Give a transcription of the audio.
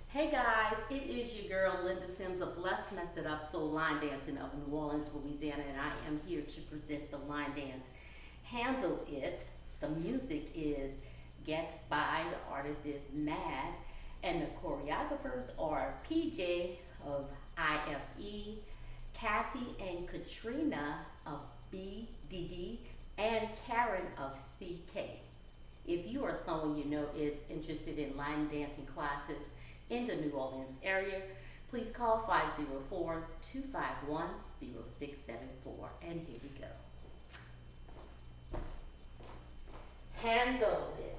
Hey guys, it is your girl Linda Sims of Let's Mess It Up Soul Line Dancing of New Orleans, Louisiana, and I am here to present the line dance Handle It. The music is Get By, the artist is Mad, and the choreographers are PJ of IFE, Kathy and Katrina of BDD, and Karen of CK. If you or someone you know is interested in line dancing classes in the New Orleans area, please call 504-251-0674. And here we go. Handle it.